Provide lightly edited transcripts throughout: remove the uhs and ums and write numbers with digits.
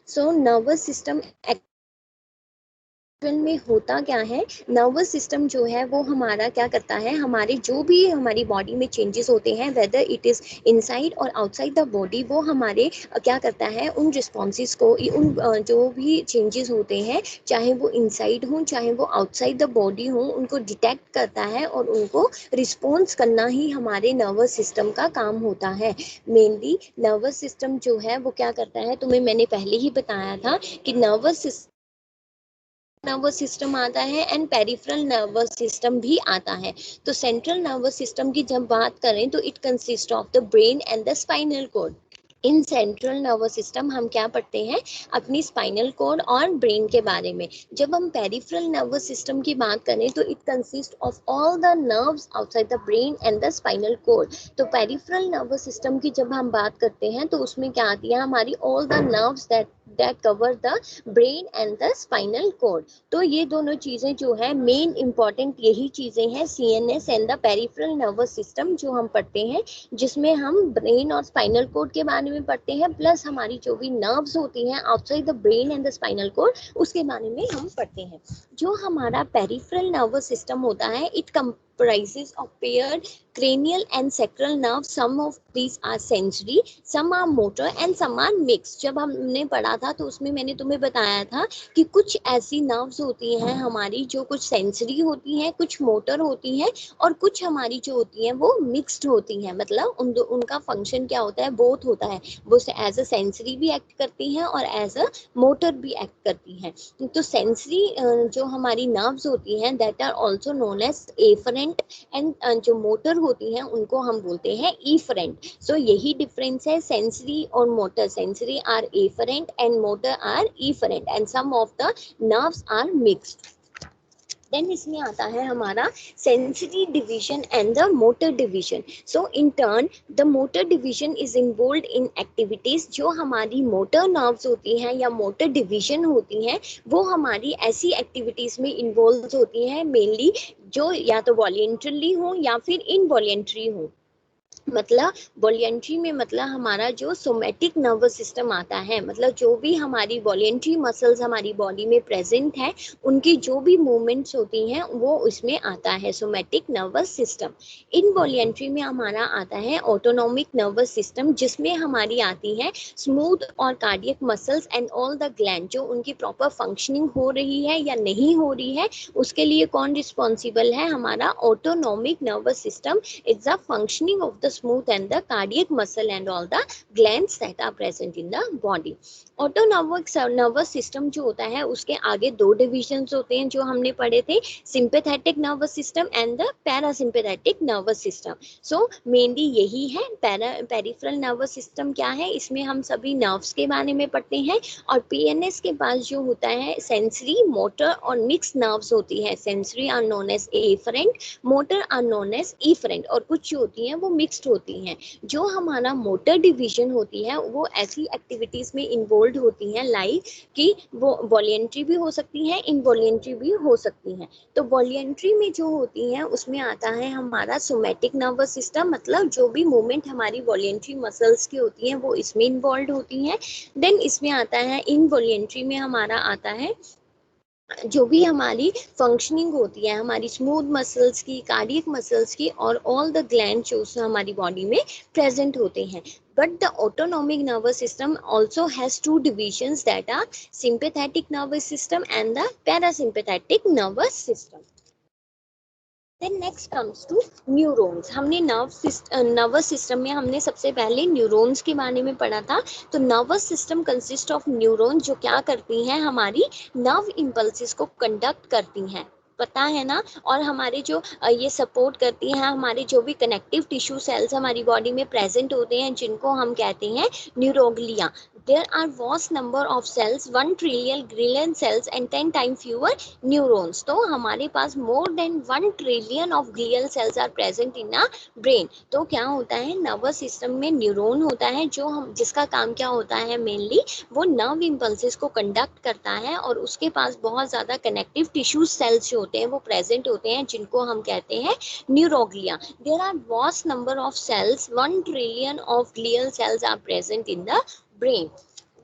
So nervous system में होता क्या है, नर्वस सिस्टम जो है वो हमारा क्या करता है, हमारे जो भी हमारी बॉडी में चेंजेस होते हैं वेदर इट इज़ इनसाइड और आउटसाइड द बॉडी, वो हमारे क्या करता है, उन रिस्पॉन्सेज को, उन जो भी चेंजेस होते हैं, चाहे वो इनसाइड हों चाहे वो आउटसाइड द बॉडी हों, उनको डिटेक्ट करता है और उनको रिस्पॉन्स करना ही हमारे नर्वस सिस्टम का काम होता है। मेनली नर्वस सिस्टम जो है वो क्या करता है, तुम्हें मैंने पहले ही बताया था कि नर्वस सिस्टम आता है एंड पेरिफेरल नर्वस सिस्टम भी आता है। तो सेंट्रल नर्वस सिस्टम की जब बात करें तो it consist of the brain and the spinal cord. In central nervous system हम क्या पढ़ते हैं, अपनी स्पाइनल कॉर्ड और ब्रेन के बारे में। जब हम पेरिफेरल नर्वस सिस्टम की बात करें तो it consist of all the nerves outside the brain and the spinal cord. तो पेरिफेरल नर्वस सिस्टम की जब हम बात करते हैं तो उसमें क्या आती है, हमारी all the nerves that cover the brain and the spinal cord. तो ये दोनों चीजें जो है मेन इंपॉर्टेंट यही चीजें हैं, CNS and the peripheral nervous system जो हम पढ़ते हैं, जिसमें हम ब्रेन और स्पाइनल कोड के बारे में पढ़ते हैं, प्लस हमारी जो भी नर्व्स होती हैं outside the brain and the spinal code उसके बारे में हम पढ़ते हैं। जो हमारा पेरिफेरल नर्वस सिस्टम होता है, it comprises of paired cranial and sacral nerves. Some of these are sensory, some are motor and some are mixed. जब हमने पढ़ा था तो उसमें मैंने तुम्हें बताया था कि कुछ ऐसी नर्व्स होती हैं हमारी जो कुछ सेंसरी होती हैं, कुछ मोटर होती हैं और कुछ हमारी जो होती हैं वो मिक्स्ड होती हैं। मतलब उनका फंक्शन क्या होता है, बोथ होता है, वो एज अ सेंसरी भी एक्ट करती हैं और एज अ मोटर भी एक्ट करती हैं। तो सेंसरी जो हमारी नर्व्स होती हैं that are also known as afferent and जो मोटर होती हैं उनको हम बोलते हैं इफरेंट। सो यही डिफरेंस है सेंसरी और motor. Sensory are afferent and motor are efferent and some of the nerves are mixed. Then इसमें आता है हमारा sensory division and the motor division. So in turn the motor division is involve in activities. जो हमारी motor nerves होती हैं या motor division होती हैं वो हमारी ऐसी एक्टिविटीज में इन्वॉल्व होती हैं मेनली जो या तो वॉलेंटरली हो या फिर इनवॉलेंटरी हो। मतलब वॉलेंट्री में मतलब हमारा जो सोमेटिक नर्वस सिस्टम आता है, मतलब जो भी हमारी वॉलेंट्री मसल्स हमारी बॉडी में प्रेजेंट है उनकी जो भी मूवमेंट्स होती हैं वो उसमें आता है सोमेटिक नर्वस सिस्टम। इनवॉलेंट्री में हमारा आता है ऑटोनॉमिक नर्वस सिस्टम, जिसमें हमारी आती है स्मूथ और cardiac muscles and all the gland. जो उनकी प्रॉपर फंक्शनिंग हो रही है या नहीं हो रही है उसके लिए कौन रिस्पॉन्सिबल है, हमारा autonomic nervous system is the functioning of the smooth and the cardiac muscle and all the glands that are present in the body. Autonomic nervous system जो होता है उसके आगे दो डिविजन्स होते हैं जो हमने पढ़े थे, sympathetic nervous system and the parasympathetic nervous system. So mainly यही है। पेरिफेरल नर्वस सिस्टम क्या है, इसमें हम सभी नर्व्स के बारे में पढ़ते हैं और पीएनएस के पास जो होता है सेंसरी, मोटर और मिक्स नर्व्स होती है। Sensory are known as afferent, motor are known as efferent और कुछ जो होती हैं वो मिक्स्ड होती हैं। जो हमारा मोटर डिवीजन होती है वो ऐसी एक्टिविटीज में इन्वॉल्व होती हैं लाइक कि वो वॉलेंट्री भी हो सकती हैं, इनवॉलेंट्री भी हो सकती हैं। तो वॉलेंट्री में जो होती हैं उसमें आता है हमारा सोमेटिक नर्वस सिस्टम, मतलब जो भी मूवमेंट हमारी वॉलेंट्री मसल्स की होती हैं वो इसमें इन्वॉल्व होती हैं। देन इसमें आता है इनवॉलेंट्री में हमारा आता है जो भी हमारी फंक्शनिंग होती है हमारी स्मूथ मसल्स की, कार्डियक मसल्स की और ऑल द ग्लैंड जो हमारी बॉडी में प्रेजेंट होते हैं। But the autonomic nervous system also has two divisions that are sympathetic nervous system and the parasympathetic nervous system. Then next comes to neurons. हमने nervous system में हमने सबसे पहले न्यूरॉन्स के बारे में पढ़ा था। तो nervous system consist of neurons जो क्या करती हैं, हमारी नर्व इम्पल्सेस को कंडक्ट करती हैं, पता है ना। और हमारे जो ये सपोर्ट करती हैं हमारे जो भी कनेक्टिव टिश्यू सेल्स हमारी बॉडी में प्रेजेंट होते हैं जिनको हम कहते हैं neuroglia. There are vast number of cells 1 trillion glial cells and 10 time fewer neurons. तो हमारे पास more than 1 trillion of glial cells are present in a brain. तो क्या होता है, नर्वस सिस्टम में न्यूरॉन होता है जो हम जिसका काम क्या होता है, मेनली वो नर्व इम्पल्सेस को कंडक्ट करता है और उसके पास बहुत ज़्यादा कनेक्टिव टिश्यू सेल्स जो होते हैं वो प्रेजेंट होते हैं जिनको हम कहते हैं neuroglia. There are vast number of cells 1 trillion of glial cells are present in the brain.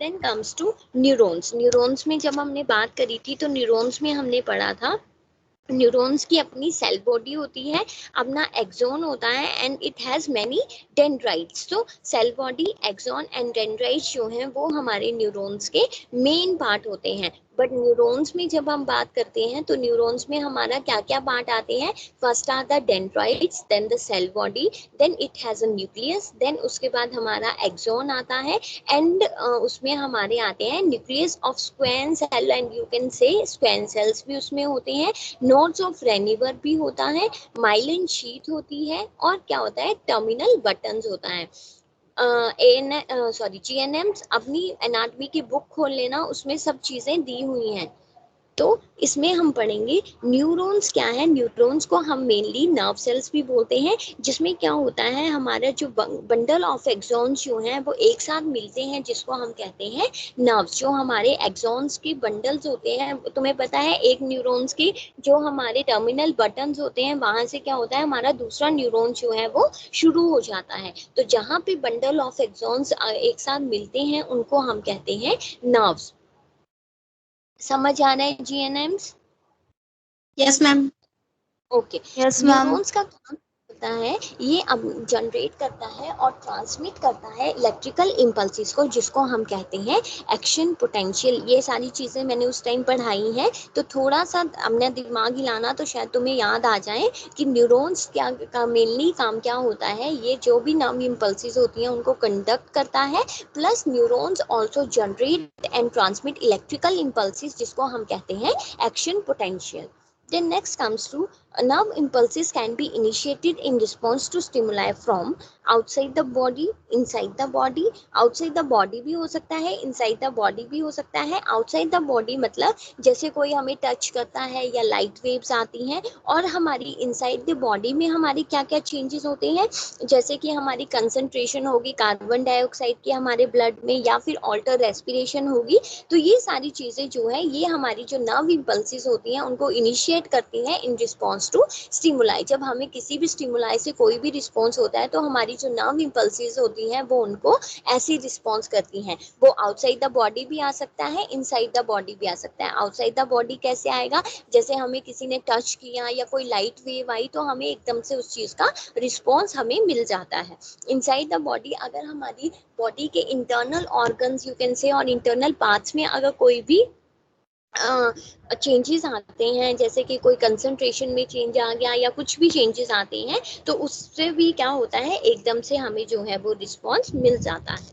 Then comes to neurons. Neurons में जब हमने बात करी थी तो न्यूरॉन्स में हमने पढ़ा था न्यूरॉन्स की अपनी सेल बॉडी होती है, अपना एक्सोन होता है and it has many dendrites. तो cell body, axon and dendrites जो हैं वो हमारे न्यूरॉन्स के मेन पार्ट होते हैं। बट न्यूरॉन्स में जब हम बात करते हैं तो न्यूरॉन्स में हमारा क्या क्या पार्ट आते हैं? First are the dendrites, then the cell body, then it has a nucleus, then उसके बाद हमारा एक्सोन आता है एंड उसमें हमारे आते हैं nucleus of Schwann cell and you can say Schwann sales भी उसमें होते हैं, नोड्स ऑफ रेनिवर भी होता है, माइलिन शीथ होती है और क्या होता है? टर्मिनल बटन्स होता है। GNMs अपनी एनाटॉमी की बुक खोल लेना, उसमें सब चीजें दी हुई हैं। तो इसमें हम पढ़ेंगे न्यूरॉन्स क्या है। न्यूरॉन्स को हम मेनली नर्व सेल्स भी बोलते हैं, जिसमें क्या होता है हमारा जो बंडल ऑफ एक्सॉन्स जो हैं वो एक साथ मिलते हैं, जिसको हम कहते हैं नर्व्स। जो हमारे एक्सॉन्स के बंडल्स होते हैं, तुम्हें पता है एक न्यूरॉन्स की जो हमारे टर्मिनल बटन्स होते हैं वहां से क्या होता है हमारा दूसरा न्यूरॉन जो है वो शुरू हो जाता है। तो जहाँ पे बंडल ऑफ एक्सॉन्स एक साथ मिलते हैं उनको हम कहते हैं नर्व्स। समझ आ रहा है GNMs? Yes ma'am. Okay. Yes ma'am. Neurons का काम होता है ये अब जनरेट करता है और ट्रांसमिट करता है इलेक्ट्रिकल इम्पल्सिस को, जिसको हम कहते हैं एक्शन पोटेंशियल। ये सारी चीज़ें मैंने उस टाइम पढ़ाई हैं, तो थोड़ा सा अपना दिमाग हिलाना तो शायद तुम्हें याद आ जाए कि न्यूरॉन्स क्या का मेनली काम क्या होता है। ये जो भी नर्व इम्पल्सिस होती हैं उनको कंडक्ट करता है, plus neurons also generate and transmit electrical impulses, जिसको हम कहते हैं action potential. Then next comes to nerve impulses can be initiated in response to stimuli from outside the body, inside the body. Outside the body भी हो सकता है, inside the body भी हो सकता है। outside the body मतलब जैसे कोई हमें टच करता है या लाइट वेव्स आती हैं, और हमारी inside the body में हमारी क्या क्या चेंजेस होते हैं, जैसे कि हमारी कंसंट्रेशन होगी कार्बन डाइऑक्साइड की हमारे ब्लड में, या फिर ऑल्टर रेस्पिरेशन होगी। तो ये सारी चीज़ें जो है ये हमारी जो नर्व इम्पल्सिस होती हैं उनको इनिशिएट करती हैं इन रिस्पॉन्स टू स्टिमुलाई। जब हमें किसी भी स्टिमुलाई से कोई भी रिस्पॉन्स होता है तो हमारी जो नर्व इम्पल्सिस होती हैं वो उनको ऐसी रिस्पॉन्स करती हैं। वो आउटसाइड द बॉडी भी आ सकता है, इनसाइड द बॉडी भी आ सकता है। आउटसाइड द बॉडी कैसे आएगा? जैसे हमें किसी ने टच किया या कोई लाइट वेव आई तो हमें एकदम से उस चीज़ का रिस्पॉन्स हमें मिल जाता है। इनसाइड द बॉडी अगर हमारी बॉडी के इंटरनल ऑर्गन्स यू कैन से और इंटरनल पार्ट्स में अगर कोई भी चेंजेस आते हैं, जैसे कि कोई कंसंट्रेशन में चेंज आ गया या कुछ भी चेंजेस आते हैं, तो उससे भी क्या होता है एकदम से हमें जो है वो रिस्पॉन्स मिल जाता है।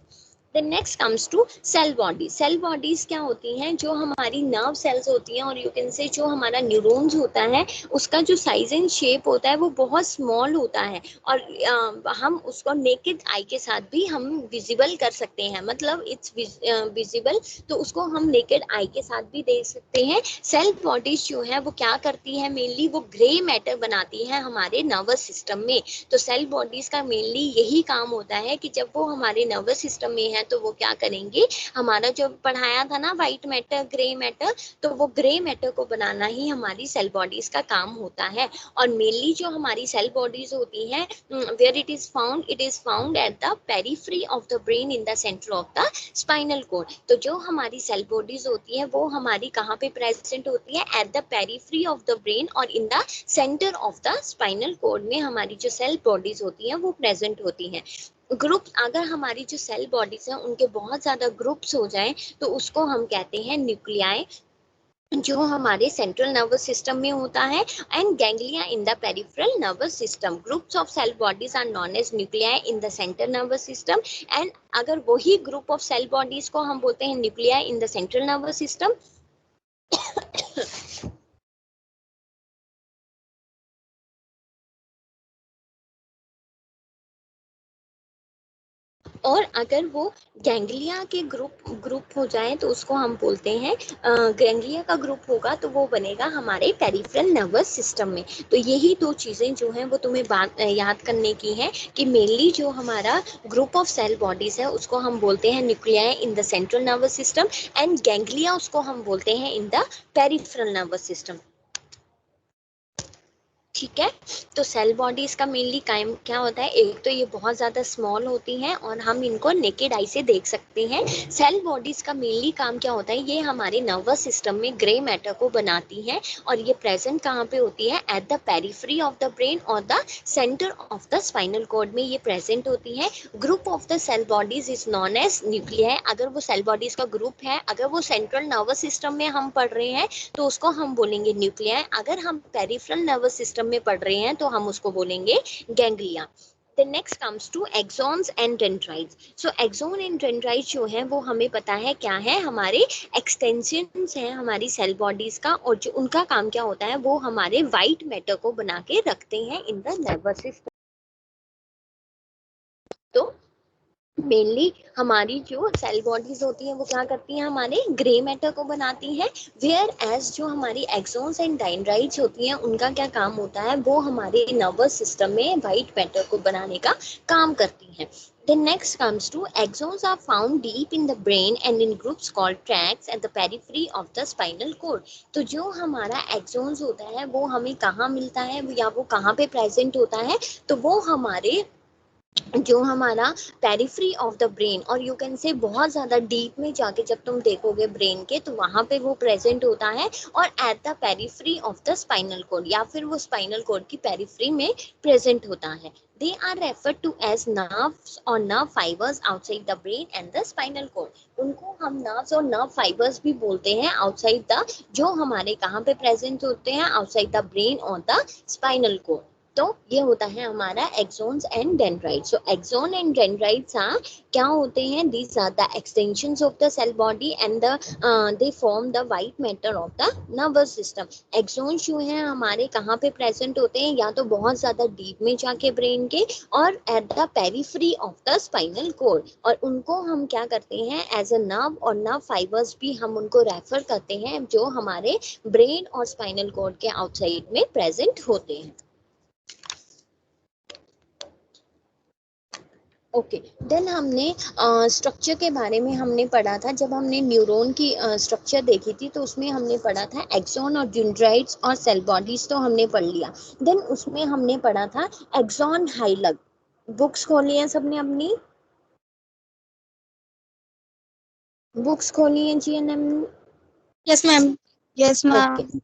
Then next comes to cell body. Cell bodies क्या होती हैं? जो हमारी नर्व सेल्स होती हैं और यू कैन से जो हमारा न्यूरॉन्स होता है उसका जो साइज एंड शेप होता है वो बहुत स्मॉल होता है, और हम उसको नेकेड आई के साथ भी हम विजिबल कर सकते हैं, मतलब इट्स विजिबल, तो उसको हम नेकेड आई के साथ भी देख सकते हैं। सेल बॉडीज जो है वो क्या करती है? मेनली वो ग्रे मैटर बनाती है हमारे नर्वस सिस्टम में। तो सेल बॉडीज का मेनली यही काम होता है कि जब वो हमारे नर्वस सिस्टम में है तो वो क्या करेंगे, हमारा जो पढ़ाया था ना व्हाइट मैटर ग्रे मैटर, तो वो ग्रे मैटर को बनाना ही हमारी सेल बॉडीज का काम होता है। और मेनली जो हमारी सेल बॉडीज होती हैं where it is found at the periphery of the brain in the centre of the spinal cord. तो जो हमारी सेल बॉडीज होती है वो हमारी कहाँ पे प्रेजेंट होती है? At the periphery of the brain और in the centre of the spinal cord में हमारी जो सेल बॉडीज होती हैं वो प्रेजेंट होती हैं। ग्रुप अगर हमारी जो सेल बॉडीज हैं उनके बहुत ज्यादा ग्रुप्स हो जाएं तो उसको हम कहते हैं न्यूक्लियाई, जो हमारे सेंट्रल नर्वस सिस्टम में होता है, and ganglia in the peripheral nervous system. Groups of cell bodies are known as nuclei in the central nervous system, and अगर वही ग्रुप ऑफ सेल बॉडीज को हम बोलते हैं nuclei in the central nervous system, और अगर वो ganglia के ग्रुप हो जाए तो उसको हम बोलते हैं गैंग्लिया का ग्रुप होगा तो वो बनेगा हमारे पेरिफेरल नर्वस सिस्टम में। तो यही दो चीज़ें जो हैं वो तुम्हें याद करने की है कि मेनली जो हमारा ग्रुप ऑफ सेल बॉडीज है उसको हम बोलते हैं nuclei in the central nervous system, and ganglia उसको हम बोलते हैं इन द पेरिफेरल नर्वस सिस्टम। ठीक है। तो सेल बॉडीज का मेनली काम क्या होता है, एक तो ये बहुत ज़्यादा स्मॉल होती हैं और हम इनको नेकेड आई से देख सकते हैं। सेल बॉडीज का मेनली काम क्या होता है, ये हमारे नर्वस सिस्टम में ग्रे मैटर को बनाती हैं और ये प्रेजेंट कहाँ पे होती है, at the periphery of the brain और the centre of the spinal cord में ये प्रेजेंट होती है। Group of the cell bodies is known as nuclei. अगर वो सेल बॉडीज का ग्रुप है, अगर वो सेंट्रल नर्वस सिस्टम में हम पढ़ रहे हैं तो उसको हम बोलेंगे न्यूक्लियाई। अगर हम पेरिफेरल नर्वस सिस्टम में पढ़ रहे हैं तो हम उसको बोलेंगे ganglia. The next comes to axons and dendrites. So axon and dendrites जो है वो हमें पता है क्या है, हमारे एक्सटेंशंस हैं हमारी सेल बॉडीज का, और जो उनका काम क्या होता है वो हमारे वाइट मैटर को बना के रखते हैं इन द नर्वस सिस्टम। तो मेनली हमारी जो सेल बॉडीज होती हैं वो क्या करती हैं, हमारे ग्रे मैटर को बनाती हैं। वेयर एज जो हमारी एक्सोन्स एंड डेंड्राइट्स होती हैं उनका क्या काम होता है, वो हमारे नर्वस सिस्टम में वाइट मैटर को बनाने का काम करती हैं। The next comes to axons are found deep in the brain and in groups called tracts at the periphery of the spinal cord. तो जो हमारा axons होता है वो हमें कहाँ मिलता है या वो कहाँ पे प्रेजेंट होता है, तो वो हमारे जो हमारा पेरिफ्री ऑफ द ब्रेन, और यू कैन से बहुत ज़्यादा डीप में जाके जब तुम देखोगे ब्रेन के तो वहाँ पे वो प्रेजेंट होता है, और at the periphery of the spinal cord या फिर वो स्पाइनल कोड की पेरिफ्री में प्रेजेंट होता है। They are referred to as nerves और nerve fibres outside the brain and the spinal cord. उनको हम नर्व्स और नर्व फाइबर्स भी बोलते हैं आउटसाइड द, जो हमारे कहाँ पे प्रेजेंट होते हैं, आउटसाइड द ब्रेन और द स्पाइनल कोड। तो ये होता है हमारा axons and dendrites. So axon and dendrites क्या होते हैं, these are the extensions of the cell body and they form the white matter of the nervous system. Axons जो है हमारे कहाँ पे प्रेजेंट होते हैं, या तो बहुत ज्यादा डीप में जाके ब्रेन के, और at the periphery of the spinal code, और उनको हम क्या करते हैं एज अ नर्व और नर्व फाइबर्स भी हम उनको रेफर करते हैं, जो हमारे ब्रेन और स्पाइनल कोड के आउटसाइड में प्रेजेंट होते हैं। ओके, देन हमने स्ट्रक्चर के बारे में हमने पढ़ा था, जब हमने न्यूरॉन की स्ट्रक्चर देखी थी तो उसमें हमने पढ़ा था एक्सॉन और डेंड्राइट्स और सेल बॉडीज तो हमने पढ़ लिया। देन उसमें हमने पढ़ा था एक्सॉन हाइलग। बुक्स खोली हैं सबने अपनी, बुक्स खोली हैं GNM? Yes, ma'am. Yes, okay, ma'am.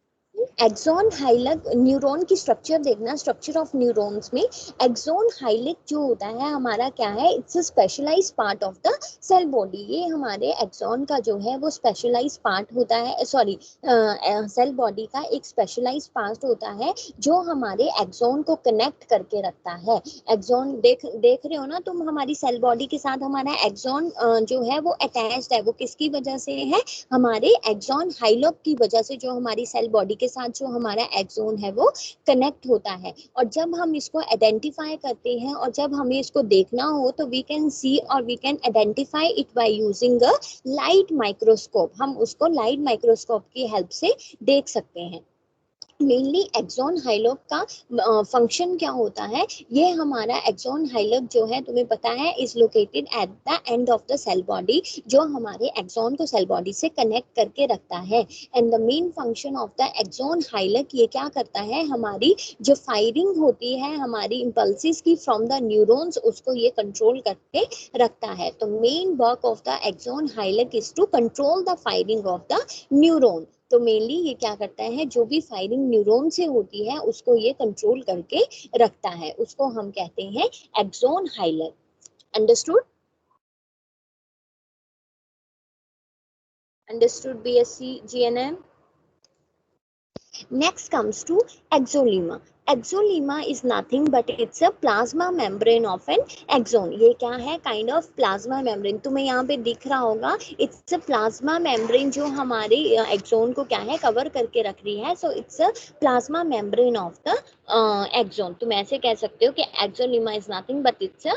Axon hillock neuron की स्ट्रक्चर देखना, स्ट्रक्चर ऑफ न्यूरॉन्स में एक्सॉन हाइलक जो होता है हमारा क्या है, it's a specialised part of the cell body. ये हमारे एक्सॉन का जो है वो स्पेशलाइज्ड पार्ट होता है, सॉरी सेल बॉडी का एक स्पेशलाइज्ड पार्ट होता है जो हमारे एक्सॉन को कनेक्ट करके रखता है। एक्सॉन देख रहे हो ना तुम, हमारी सेल बॉडी के साथ हमारा एक्सॉन जो है वो अटैच्ड है, वो किसकी वजह से है, हमारे एक्सॉन हाइलक की वजह से, जो हमारी सेल बॉडी के साथ जो हमारा एक्सोन है वो कनेक्ट होता है। और जब हम इसको आइडेंटिफाई करते हैं और जब हमें इसको देखना हो तो वी कैन सी और we can identify it by using a light microscope. हम उसको लाइट माइक्रोस्कोप की हेल्प से देख सकते हैं। मेनली एक्सॉन हाइलक का फंक्शन क्या होता है, ये हमारा एक्सॉन हाइलक जो है तुम्हें पता है is located at the end of the cell body, जो हमारे एक्सॉन को सेल बॉडी से कनेक्ट करके रखता है। And the main function of the axon hillock, ये क्या करता है, हमारी जो फायरिंग होती है हमारी इम्पल्सिस की फ्रॉम द न्यूरॉन्स, उसको ये कंट्रोल करके रखता है। तो main work of the axon hillock is to control the firing of the neuron. तो मेनली ये क्या करता है, जो भी फायरिंग न्यूरॉन से होती है उसको ये कंट्रोल करके रखता है, उसको हम कहते हैं axon hillock. Understood? Understood BSc GNM? Next comes to exolemma. Exolemma is nothing but it's a plasma membrane of an axon. ये क्या है, काइंड ऑफ प्लाज्मा मेम्ब्रेन, तुम्हें यहाँ पे दिख रहा होगा, इट्स अ प्लाज्मा मेम्ब्रेन जो हमारे एक्सोन को क्या है, कवर करके रख रही है। So it's a plasma membrane of the axon. तुम ऐसे कह सकते हो कि axolemma is nothing but it's a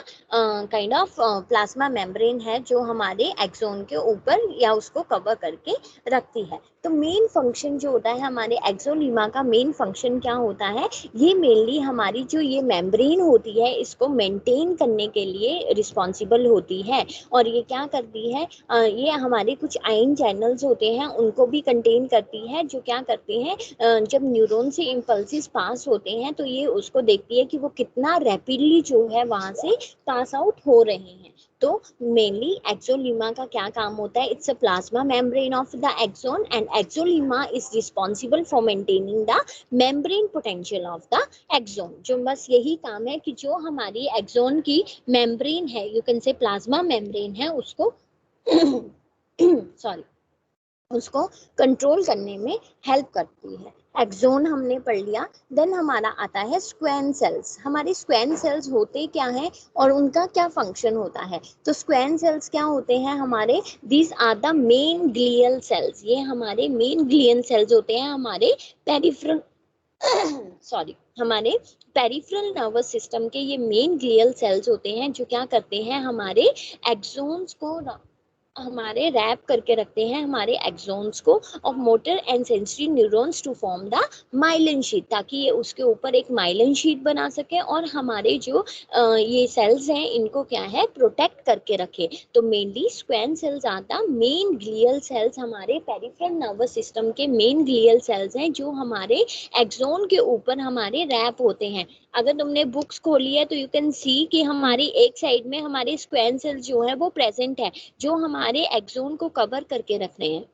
kind of plasma membrane है जो हमारे एक्सोन के ऊपर या उसको कवर करके रखती है। तो मेन फंक्शन जो होता है हमारे एक्सोलेमा का, मेन फंक्शन क्या होता है, ये मेनली हमारी जो ये मेम्ब्रेन होती है इसको मेंटेन करने के लिए रिस्पॉन्सिबल होती है। और ये क्या करती है, ये हमारे कुछ आयन चैनल्स होते हैं उनको भी कंटेन करती है, जो क्या करते हैं, जब न्यूरॉन से इम्पल्सिस पास होते हैं तो ये उसको देखती है कि वो कितना रैपिडली जो है वहां से पास आउट हो रहे हैं। तो मेनली एक्सोलीमा का क्या काम होता है, it's a plasma membrane of the axon and axolemma is responsible for maintaining the membrane potential of the axon. जो बस यही काम है कि जो हमारी एक्सोन की मेम्ब्रेन है, यू कैन से प्लाज्मा मेम्ब्रेन है, उसको सॉरी उसको कंट्रोल करने में हेल्प करती है। एक्सोन हमने पढ़ लिया। देन हमारा आता है स्क्वैन सेल्स। हमारे स्क्वैन सेल्स होते क्या है और उनका क्या फंक्शन होता है। तो स्क्वैन सेल्स क्या होते हैं हमारे, these are the main glial cells. ये हमारे मेन ग्लियल सेल्स होते हैं हमारे पेरिफेरल सॉरी हमारे पेरिफेरल नर्वस सिस्टम के। ये मेन ग्लियल सेल्स होते हैं जो क्या करते हैं, हमारे एक्सोन्स को हमारे रैप करके रखते हैं हमारे एक्सोन्स को of motor and sensory neurons to form the myelin sheath, ताकि ये उसके ऊपर एक माइलिन शीट बना सके और हमारे जो ये सेल्स हैं इनको क्या है, प्रोटेक्ट करके रखे। तो mainly Schwann cells are the main glial cells, हमारे पेरिफेरल नर्वस सिस्टम के मेन ग्लियल सेल्स हैं जो हमारे एक्सोन के ऊपर हमारे रैप होते हैं। अगर तुमने बुक्स खोली है तो यू कैन सी कि हमारी एक साइड में हमारे स्क्वैन सेल्स जो है वो प्रेजेंट है, जो हमारे एक्सोन को कवर करके रख रहे हैं।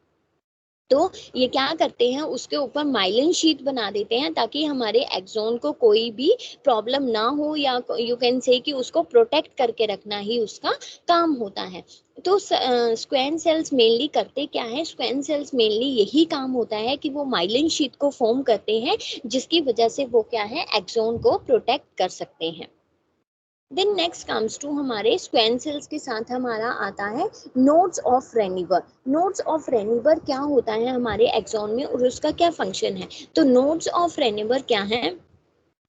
तो ये क्या करते हैं, उसके ऊपर माइलिन शीट बना देते हैं ताकि हमारे एक्सोन को कोई भी प्रॉब्लम ना हो, या यू कैन से कि उसको प्रोटेक्ट करके रखना ही उसका काम होता है। तो स्क्वैन सेल्स मेनली करते क्या है, स्क्वैन सेल्स मेनली यही काम होता है कि वो माइलिन शीट को फॉर्म करते हैं, जिसकी वजह से वो क्या है, एक्सोन को प्रोटेक्ट कर सकते हैं। देन नेक्स्ट कम्स टू हमारे स्क्वैन सेल्स के साथ हमारा आता है नोड्स ऑफ रेनिवर। नोड्स ऑफ रेनिवर क्या होता है हमारे एक्सोन में और उसका क्या फंक्शन है। तो नोड्स ऑफ रेनिवर क्या है,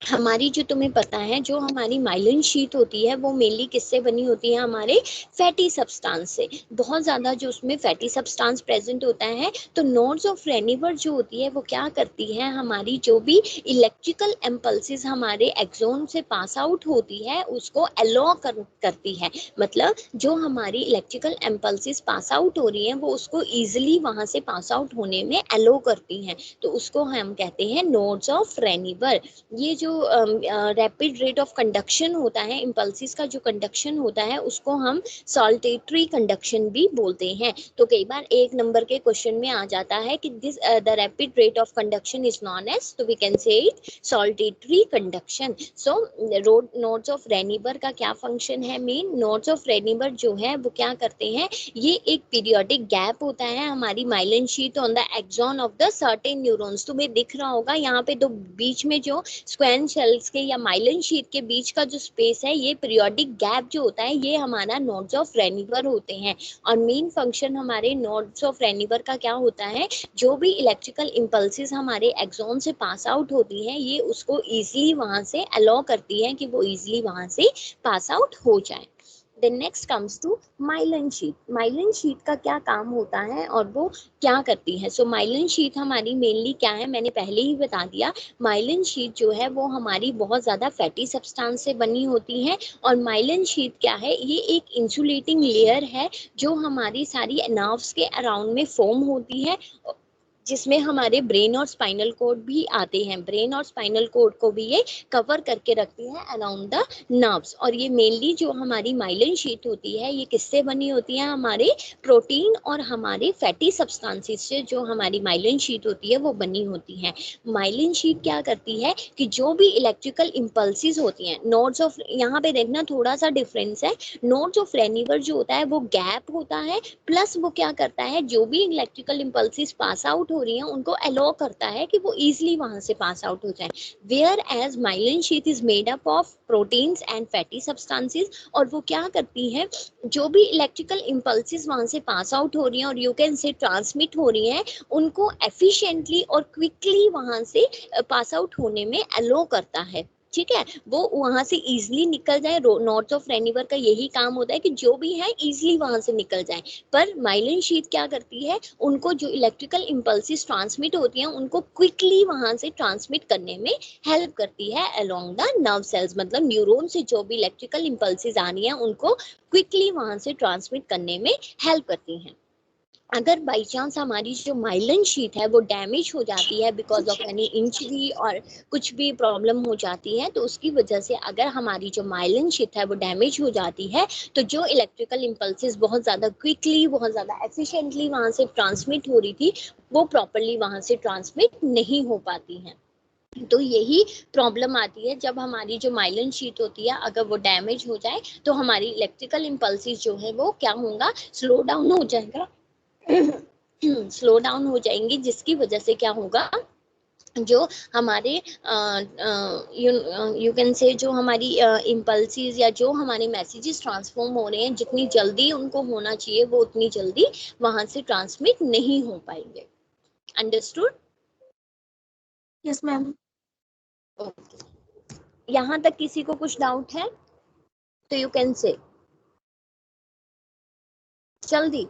हमारी जो तुम्हें पता है जो हमारी माइलिन शीट होती है वो मेनली किससे बनी होती है, हमारे फैटी सब्सटेंस से। बहुत ज़्यादा जो उसमें फैटी सब्सटेंस प्रेजेंट होता है। तो नोड्स ऑफ रेनिवर जो होती है वो क्या करती है, हमारी जो भी इलेक्ट्रिकल इम्पल्सिस हमारे एक्सोन से पास आउट होती है उसको अलो करती है। मतलब जो हमारी इलेक्ट्रिकल इम्पल्सिस पास आउट हो रही हैं वो उसको ईजिली वहाँ से पास आउट होने में अलो करती हैं। तो उसको हम कहते हैं नोड्स ऑफ रेनिवर। ये जो रैपिड रेट ऑफ कंडक्शन होता है, इम्पल्सिस का जो कंडक्शन होता है उसको हम सॉल्टेटरी कंडक्शन भी बोलते हैं। तो कई बार एक नंबर के क्वेश्चन में आ जाता है कि this the rapid rate of conduction is known as, तो we can say it saltatory conduction. So nodes of Ranvier का क्या फंक्शन है, मेन नोड्स ऑफ रेनिवर जो है वो क्या करते हैं, ये एक पीरियोडिक गैप होता है हमारी myelin sheath on the axon of the certain neurons. तुम्हें दिख रहा होगा यहाँ पे तो बीच में जो स्क्वैन सेल्स के या माइलिन शीट के बीच का जो स्पेस है, ये पीरियोडिक गैप जो होता है ये हमारा नोड्स ऑफ रेनिवर होते हैं। और मेन फंक्शन हमारे नोड्स ऑफ रेनिवर का क्या होता है, जो भी इलेक्ट्रिकल इम्पल्सिस हमारे एक्सोन से पास आउट होती हैं ये उसको ईजिली वहां से अलाउ करती है कि वो ईजिली वहां से पास आउट हो जाए। Then next comes to myelin sheath. Myelin sheath का क्या काम होता है और वो क्या करती है। सो माइलिन शीट हमारी मेनली क्या है, मैंने पहले ही बता दिया। माइलिन शीट जो है वो हमारी बहुत ज़्यादा फैटी सब्सटेंस से बनी होती है। और माइलिन शीट क्या है, ये एक इंसुलेटिंग लेयर है जो हमारी सारी नर्व्स के अराउंड में फॉर्म होती है, जिसमें हमारे ब्रेन और स्पाइनल कोड भी आते हैं। ब्रेन और स्पाइनल कोड को भी ये कवर करके रखती है अराउंड द नर्व्स। और ये मेनली जो हमारी माइलिन शीट होती है ये किससे बनी होती है, हमारे प्रोटीन और हमारे फैटी सब्सटेंसेस से जो हमारी माइलिन शीट होती है वो बनी होती है। माइलिन शीट क्या करती है कि जो भी इलेक्ट्रिकल इम्पल्सिस होती हैं, नोड्स ऑफ, यहाँ पे देखना थोड़ा सा डिफरेंस है। नोड्स ऑफ रेनिवर जो होता है वो गैप होता है, प्लस वो क्या करता है, जो भी इलेक्ट्रिकल इम्पल्सिस पास आउट हो रही हैं उनको अलाउ करता है कि वो इजीली वहां से पास आउट हो जाए। Whereas myelin sheath is made up of proteins and fatty substances. और वो क्या करती है, जो भी इलेक्ट्रिकल इम्पल्सिस वहां से पास आउट हो रही हैं और यू कैन से ट्रांसमिट हो रही हैं, उनको एफिशिएंटली और क्विकली वहां से पास आउट होने में अलाउ करता है। ठीक है, वो वहां से इजीली निकल जाए। नोड्स ऑफ रेनिवर का यही काम होता है कि जो भी है इजीली वहां से निकल जाए। पर माइलिन शीट क्या करती है, उनको जो इलेक्ट्रिकल इम्पल्सिस ट्रांसमिट होती हैं उनको क्विकली वहां से ट्रांसमिट करने में हेल्प करती है अलोंग द नर्व सेल्स। मतलब न्यूरॉन से जो भी इलेक्ट्रिकल इम्पल्सिस आ रही हैं उनको क्विकली वहां से ट्रांसमिट करने में हेल्प करती हैं। अगर बाई चांस हमारी जो माइलिन शीट है वो डैमेज हो जाती है बिकॉज ऑफ एनी इंजरी और कुछ भी प्रॉब्लम हो जाती है, तो उसकी वजह से अगर हमारी जो माइलिन शीट है वो डैमेज हो जाती है तो जो इलेक्ट्रिकल इम्पल्सेस बहुत ज़्यादा क्विकली, बहुत ज़्यादा एफिशिएंटली वहाँ से ट्रांसमिट हो रही थी, वो प्रॉपरली वहाँ से ट्रांसमिट नहीं हो पाती हैं। तो यही प्रॉब्लम आती है जब हमारी जो माइलिन शीट होती है अगर वो डैमेज हो जाए तो हमारी इलेक्ट्रिकल इम्पल्सेस जो है वो क्या होगा, स्लो डाउन हो जाएगा स्लो डाउन हो जाएंगी, जिसकी वजह से क्या होगा, जो हमारे यू कैन से जो हमारी इम्पल्सिस या जो हमारे मैसेजेस ट्रांसफॉर्म हो रहे हैं, जितनी जल्दी उनको होना चाहिए वो उतनी जल्दी वहां से ट्रांसमिट नहीं हो पाएंगे। अंडरस्टूड? Yes ma'am. ओके, यहाँ तक किसी को कुछ डाउट है तो यू कैन से जल्दी।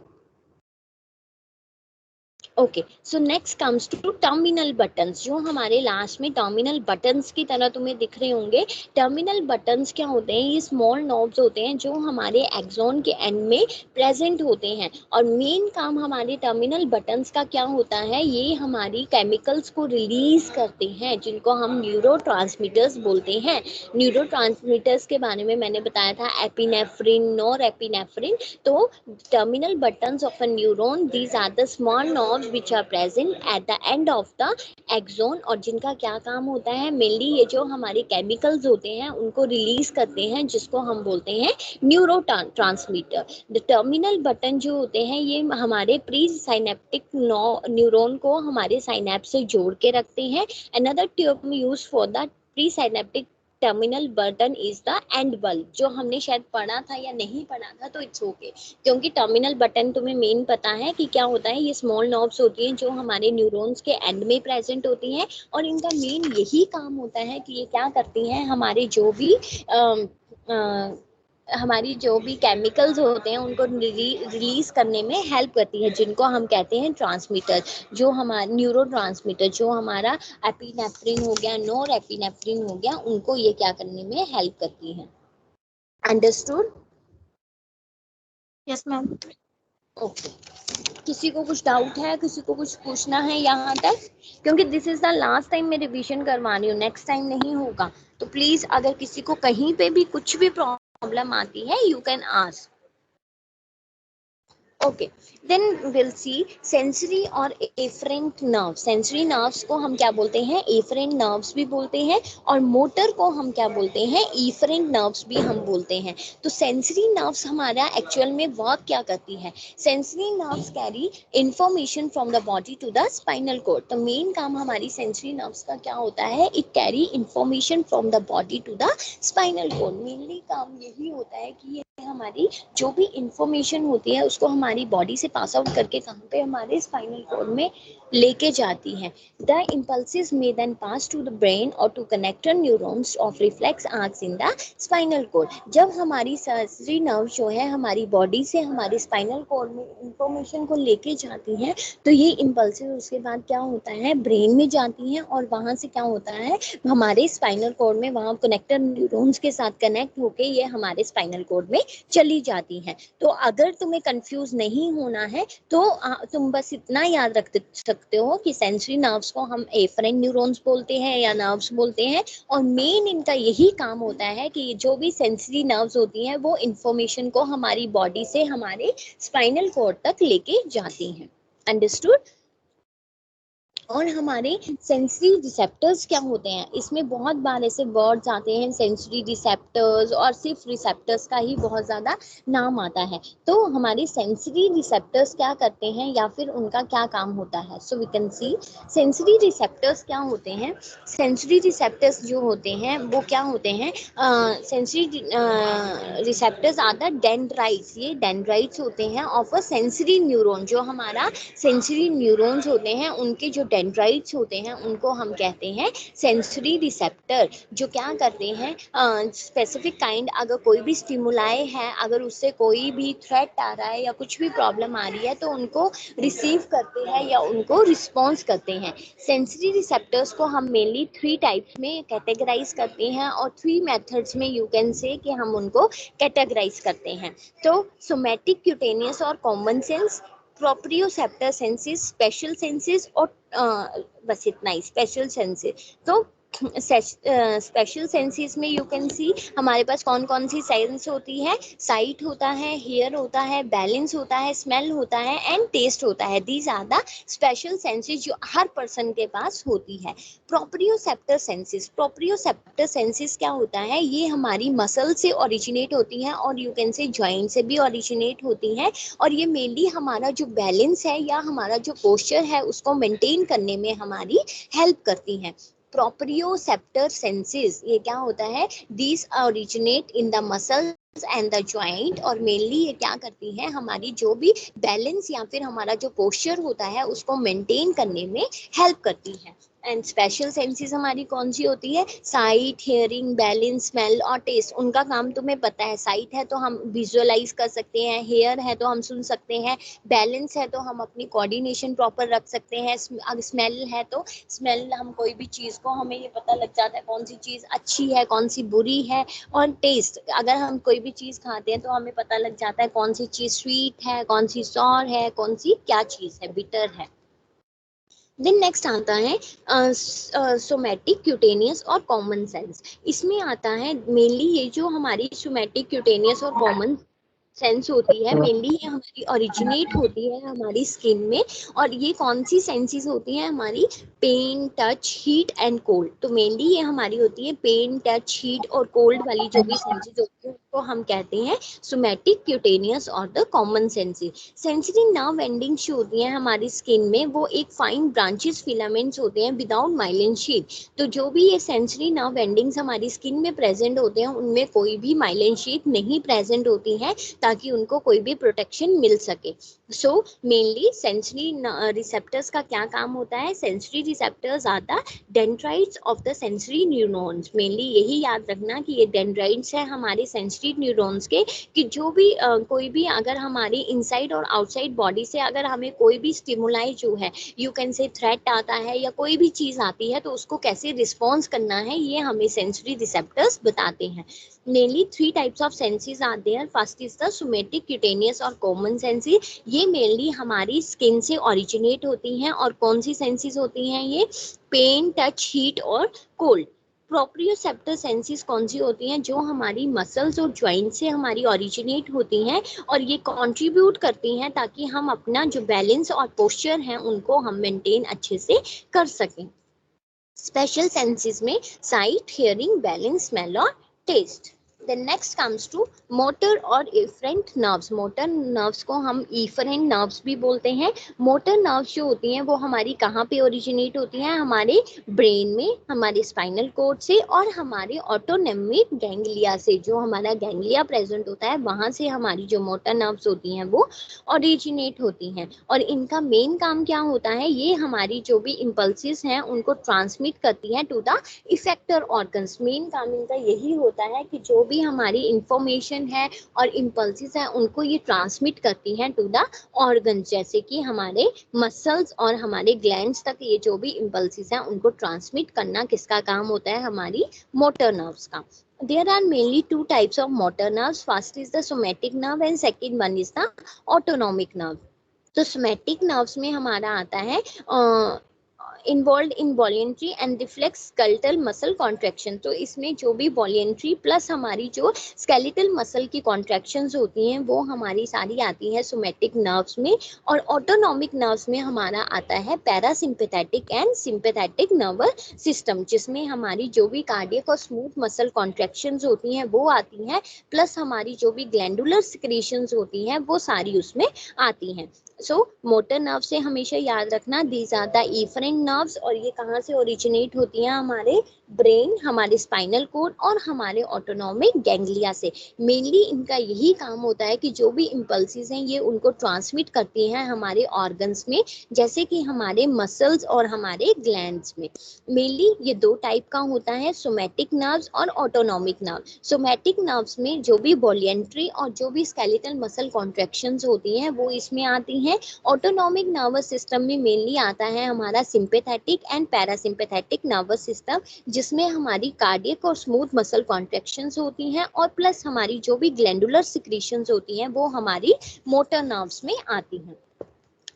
Okay, so next comes to terminal buttons, जो हमारे लास्ट में टर्मिनल बटन्स की तरह तुम्हें दिख रहे होंगे। टर्मिनल बटन्स क्या होते हैं, ये स्मॉल नॉब्स होते हैं जो हमारे एक्सॉन के एंड में प्रेजेंट होते हैं, और मेन काम हमारे टर्मिनल बटन्स का क्या होता है, ये हमारी केमिकल्स को रिलीज करते हैं जिनको हम न्यूरोट्रांसमीटर्स बोलते हैं। न्यूरोट्रांसमीटर्स के बारे में मैंने बताया था, एपिनेफ्रिन, नॉर एपिनेफ्रिन। तो terminal buttons of a neuron, these are the small knobs which are present at the end of the axon, और जिनका क्या काम होता है, मेनली ये जो हमारे केमिकल्स होते हैं उनको रिलीज करते हैं, जिसको हम बोलते हैं neuro transmitter. The terminal button जो होते हैं ये हमारे प्री साइनेप्टिक न्यूरॉन को हमारे साइनेप्स से जोड़ के रखते हैं। Another term use for the pre synaptic terminal button is the end bulb, जो हमने शायद पढ़ा था या नहीं पढ़ा था तो इट्स ओके, क्योंकि टर्मिनल बटन तुम्हें मेन पता है कि क्या होता है, ये स्मॉल नॉब्स होती हैं जो हमारे न्यूरॉन्स के एंड में प्रेजेंट होती हैं, और इनका मेन यही काम होता है कि ये क्या करती हैं, हमारे जो भी हमारी जो भी केमिकल्स होते हैं उनको रिलीज करने में हेल्प करती है, जिनको हम कहते हैं ट्रांसमीटर, जो हमारा न्यूरो ट्रांसमीटर, जो हमारा एपिनेफ्रिन हो गया, नॉर एपिनेफ्रिन हो गया, उनको ये क्या करने में हेल्प करती है। अंडरस्टूड? Yes ma'am. ओके, किसी को कुछ डाउट है, किसी को कुछ पूछना है यहाँ तक, क्योंकि this is the last time मैं रिवीजन करवा रही हूँ, नेक्स्ट टाइम नहीं होगा, तो प्लीज अगर किसी को कहीं पे भी कुछ भी प्रॉब्लम आती है you can ask. Okay, then will see sensory और एफरेंट नर्व। सेंसरी नर्व्स को हम क्या बोलते हैं, एफरेंट नर्व्स भी बोलते हैं, और मोटर को हम क्या बोलते हैं, इफरेंट नर्व्स भी हम बोलते हैं। तो सेंसरी नर्व्स हमारा एक्चुअल में वर्क क्या करती है, sensory nerves carry information from the body to the spinal cord. तो मेन काम हमारी सेंसरी नर्व्स का क्या होता है, it carry information from the body to the spinal cord. Mainly काम यही होता है कि ये हमारी जो भी इंफॉर्मेशन होती है उसको हमारी बॉडी से पास आउट करके कहाँ पे, हमारे स्पाइनल कोड में लेके जाती है। द इम्पल्सिस में then pass to the brain और to connector neurons of reflex arcs in the spinal cord. जब हमारी सेंसरी नर्व जो है हमारी बॉडी से हमारे स्पाइनल कोड में इंफॉर्मेशन को लेके जाती है, तो ये इम्पल्सिस उसके बाद क्या होता है, ब्रेन में जाती हैं, और वहाँ से क्या होता है, हमारे स्पाइनल कोड में वहाँ कनेक्टर न्यूरॉन्स के साथ कनेक्ट होके ये हमारे स्पाइनल कोड में चली जाती हैं। तो अगर तुम्हें कंफ्यूज नहीं होना है तो तुम बस इतना याद रख सकते हो कि सेंसरी नर्व्स को हम एफरेंट न्यूरॉन्स बोलते हैं या नर्व्स बोलते हैं, और मेन इनका यही काम होता है कि जो भी सेंसरी नर्व्स होती हैं वो इंफॉर्मेशन को हमारी बॉडी से हमारे स्पाइनल कोड तक लेके जाती हैं। अंडरस्टूड? और हमारे सेंसरी रिसेप्टर्स क्या होते हैं, इसमें बहुत बार ऐसे वर्ड्स आते हैं सेंसरी रिसेप्टर्स, और सिर्फ रिसेप्टर्स का ही बहुत ज़्यादा नाम आता है। तो हमारे सेंसरी रिसेप्टर्स क्या करते हैं या फिर उनका क्या काम होता है, so we can see sensory receptors क्या होते हैं। सेंसरी रिसेप्टर्स जो होते हैं वो क्या होते हैं, sensory receptors are the dendrites, ये डेंड्राइट्स होते हैं ऑफ अ सेंसरी न्यूरॉन। जो हमारा सेंसरी न्यूरॉन्स होते हैं उनके जो डेंड्राइट्स होते हैं उनको हम कहते हैं सेंसरी रिसेप्टर, जो क्या करते हैं, स्पेसिफिक काइंड, अगर कोई भी स्टिमुलाई है, अगर उससे कोई भी थ्रेट आ रहा है या कुछ भी प्रॉब्लम आ रही है तो उनको रिसीव करते हैं या उनको रिस्पॉन्स करते हैं। सेंसरी रिसेप्टर्स को हम मेनली 3 टाइप्स में कैटेगराइज करते हैं, और 3 मेथड्स में यू कैन से कि हम उनको कैटेगराइज करते हैं। तो सोमैटिक, क्यूटेनियस और common sense. Proprioceptor senses, special senses और बस इतना ही, स्पेशल सेंसेस। तो स्पेशल सेंसेस में यू कैन सी हमारे पास कौन कौन सी सेंस होती है, साइट होता है, हेयर होता है, बैलेंस होता है, स्मेल होता है एंड टेस्ट होता है। These are the special senses जो हर पर्सन के पास होती है। प्रोप्रियोसेप्टर सेंसेस, प्रोप्रियोसेप्टर सेंसेस क्या होता है, ये हमारी मसल से ओरिजिनेट होती हैं और यू कैन से जॉइंट से भी ओरिजिनेट होती हैं, और ये मेनली हमारा जो बैलेंस है या हमारा जो पोस्चर है उसको मेंटेन करने में हमारी हेल्प करती हैं। प्रोप्रियोसेप्टर सेंसेस ये क्या होता है, these originate in the muscles and the joint, और मेनली ये क्या करती है, हमारी जो भी बैलेंस या फिर हमारा जो पोस्चर होता है उसको मेंटेन करने में हेल्प करती है। एंड स्पेशल सेंसेस हमारी कौन सी होती है, साइट, हियरिंग, बैलेंस, स्मेल और टेस्ट। उनका काम तुम्हें पता है, साइट है तो हम विजुअलाइज कर सकते हैं, हेयर है तो हम सुन सकते हैं, बैलेंस है तो हम अपनी कोऑर्डिनेशन प्रॉपर रख सकते हैं, स्मेल है तो स्मेल हम कोई भी चीज़ को हमें ये पता लग जाता है कौन सी चीज़ अच्छी है कौन सी बुरी है, और टेस्ट अगर हम कोई भी चीज़ खाते हैं तो हमें पता लग जाता है कौन सी चीज़ स्वीट है, कौन सी सॉर है, कौन सी क्या चीज़ है, बिटर है। देन नेक्स्ट आता है सोमैटिक, क्यूटेनियस और कॉमन सेंस। इसमें आता है मेनली ये जो हमारी सोमैटिक, क्यूटेनियस और कॉमन सेंस होती है, मेनली ये हमारी ओरिजिनेट होती है हमारी स्किन में। और ये कौन सी सेंसेस होती हैं हमारी, pain, touch, heat and cold. तो मेनली ये हमारी होती है पेन, टच, हीट और कोल्ड वाली जो भी सेंसेस होती है उसको हम कहते हैं सोमैटिक, क्यूटेनियस और the common senses. Sensory nerve endings जो होती हैं हमारी स्किन में वो एक फाइन ब्रांचेस, फिलामेंट्स होते हैं विदाउट माइलिन शीट। तो जो भी ये सेंसरी नर्व एंडिंग्स हमारी स्किन में प्रेजेंट होते हैं उनमें कोई भी माइलिन शीट नहीं प्रेजेंट होती है ताकि उनको कोई भी प्रोटेक्शन मिल सके। सो मेनली सेंसरी रिसेप्टर्स का क्या काम होता है, sensory receptors are the dendrites of the sensory neurons. Mainly यही याद रखना कि ये डेंड्राइट्स है हमारे सेंसरी न्यूरॉन्स के, कि जो भी कोई भी अगर हमारी इनसाइड और आउटसाइड बॉडी से अगर हमें कोई भी स्टिमुलाई जो है, यू कैन से थ्रेट आता है या कोई भी चीज़ आती है तो उसको कैसे रिस्पॉन्स करना है, ये हमें सेंसरी रिसेप्टर्स बताते हैं। Mainly three types of senses are there. First is the somatic, cutaneous और common senses. ये mainly हमारी skin से originate होती हैं, और कौन सी senses होती हैं ये, pain, touch, heat और cold. प्रोप्रियोसेप्टर सेंसेस कौन सी होती हैं, जो हमारी मसल्स और ज्वाइंट से हमारी ओरिजिनेट होती हैं और ये कंट्रीब्यूट करती हैं ताकि हम अपना जो बैलेंस और पोस्चर है उनको हम मेंटेन अच्छे से कर सकें। स्पेशल सेंसेस में साइट, हियरिंग, बैलेंस, स्मेल और taste. Then next comes to motor और efferent nerves. मोटर नर्व्स को हम efferent nerves भी बोलते हैं। मोटर नर्व्स जो होती हैं वो हमारी कहाँ पे ओरिजिनेट होती हैं, हमारे ब्रेन में, हमारे स्पाइनल कोड से और हमारे ऑटोनोमिक गैंग्लिया से। जो हमारा गैंग्लिया प्रेजेंट होता है वहाँ से हमारी जो मोटर नर्व्स होती हैं वो ओरिजिनेट होती हैं। और इनका मेन काम क्या होता है, ये हमारी जो भी इम्पल्सिस हैं उनको ट्रांसमिट करती हैं to the effector organs. Main काम इनका यही होता है कि जो भी हमारी इंफॉर्मेशन है और इम्पल्सिस है उनको ये ट्रांसमिट करती हैं टू द ऑर्गन्स, जैसे कि हमारे मसल्स और हमारे ग्लैंड्स तक ये जो भी इम्पल्सिस हैं उनको ट्रांसमिट करना किसका काम होता है, हमारी मोटर नर्व्स का। There are mainly two types of motor nerves. First is the somatic nerve and second one is the autonomic nerve. तो सोमैटिक नर्व्स में हमारा आता है involve in voluntary and reflex skeletal muscle contraction. तो इसमें जो भी वॉलेंट्री प्लस हमारी जो स्केलेटल मसल की कॉन्ट्रैक्शंस होती हैं वो हमारी सारी आती हैं सोमैटिक नर्व्स में। और ऑटोनॉमिक नर्व्स में हमारा आता है parasympathetic and sympathetic nervous system, जिसमें हमारी जो भी कार्डियक और स्मूथ मसल कॉन्ट्रैक्शंस होती हैं वो आती हैं, प्लस हमारी जो भी ग्लैंडुलर सिक्रीशंस होती हैं वो सारी उसमें आती हैं। सो मोटर नर्व से हमेशा याद रखना these are the efferent nerves, और ये कहाँ से ओरिजिनेट होती हैं, हमारे ब्रेन, हमारे स्पाइनल कोड और हमारे ऑटोनॉमिक गैंग्लिया से। मेनली इनका यही काम होता है कि जो भी इम्पल्सिस हैं ये उनको ट्रांसमिट करती हैं हमारे ऑर्गन्स में, जैसे कि हमारे मसल्स और हमारे ग्लैंड्स में। मेनली ये दो टाइप का होता है, सोमैटिक नर्व्स और ऑटोनॉमिक नर्व। सोमैटिक नर्व्स में जो भी वॉलेंट्री और जो भी स्केलेटल मसल कॉन्ट्रैक्शंस होती हैं वो इसमें आती हैं। ऑटोनॉमिक नर्वस सिस्टम में मेनली आता है हमारा sympathetic and parasympathetic nervous system, जिसमें हमारी कार्डियक और स्मूथ मसल कॉन्ट्रैक्शंस होती हैं और प्लस हमारी जो भी ग्लैंडुलर सिक्रीशंस होती हैं वो हमारी मोटर नर्व्स में आती हैं।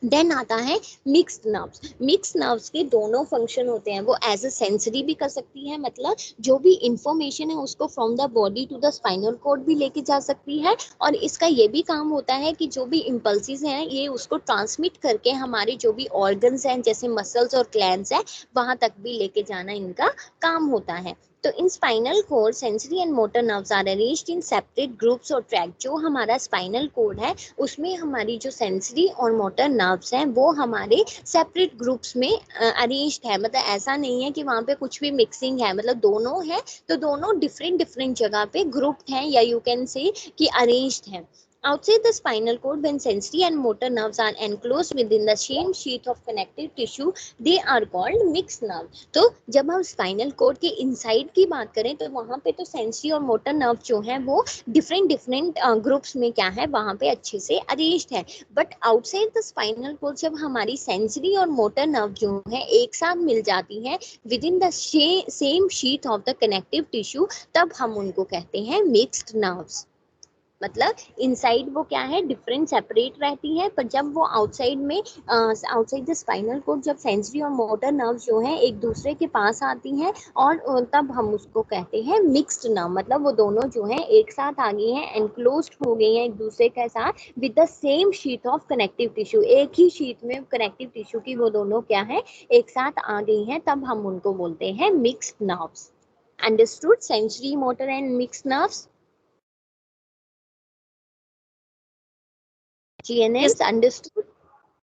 देन आता है मिक्स्ड नर्व्स। मिक्स्ड नर्व्स के दोनों फंक्शन होते हैं, वो एज अ सेंसरी भी कर सकती है, मतलब जो भी इंफॉर्मेशन है उसको from the body to the spinal cord भी लेके जा सकती है, और इसका ये भी काम होता है कि जो भी इम्पल्सिस हैं ये उसको ट्रांसमिट करके हमारे जो भी ऑर्गन्स हैं जैसे मसल्स और ग्लैंड्स हैं वहां तक भी लेके जाना इनका काम होता है। तो in spinal cord sensory and motor nerves are arranged in separate groups और ट्रैक। जो हमारा स्पाइनल कोड है उसमें हमारी जो सेंसरी और मोटर नर्व्स हैं वो हमारे सेपरेट ग्रुप्स में अरेंज्ड है, मतलब ऐसा नहीं है कि वहाँ पे कुछ भी मिक्सिंग है, मतलब दोनों है तो दोनों डिफरेंट डिफरेंट जगह पे ग्रुप हैं, या यू कैन से कि अरेंज्ड है। Outside the spinal cord, when sensory and motor nerves are enclosed within the same sheath of connective tissue, they are called mixed nerves. तो जब हम स्पाइनल कोड के इनसाइड की बात करें तो वहाँ पे तो सेंसरी और मोटर नर्व जो है वो डिफरेंट डिफरेंट ग्रुप्स में क्या है वहाँ पे अच्छे से अरेंज्ड है। But outside the spinal cord जब हमारी सेंसरी और मोटर नर्व जो है एक साथ मिल जाती है with in the same sheath of the connective tissue, तब हम उनको कहते हैं मिक्स्ड नर्व्स। मतलब इनसाइड वो क्या है डिफरेंट सेपरेट रहती है, पर जब वो आउटसाइड में आउटसाइड द स्पाइनल कोड जब सेंसरी और मोटर नर्व्स जो है एक दूसरे के पास आती हैं और तब हम उसको कहते हैं मिक्स्ड नर्व, मतलब वो दोनों जो है एक साथ आ गई हैं, एनक्लोज्ड हो गई हैं एक दूसरे के साथ with the same sheet of connective tissue. एक ही शीट में कनेक्टिव टिश्यू की वो दोनों क्या है एक साथ आ गई हैं, तब हम उनको बोलते हैं mixed nerves. Understood sensory motor and mixed nerves? Yes. GNNs understood?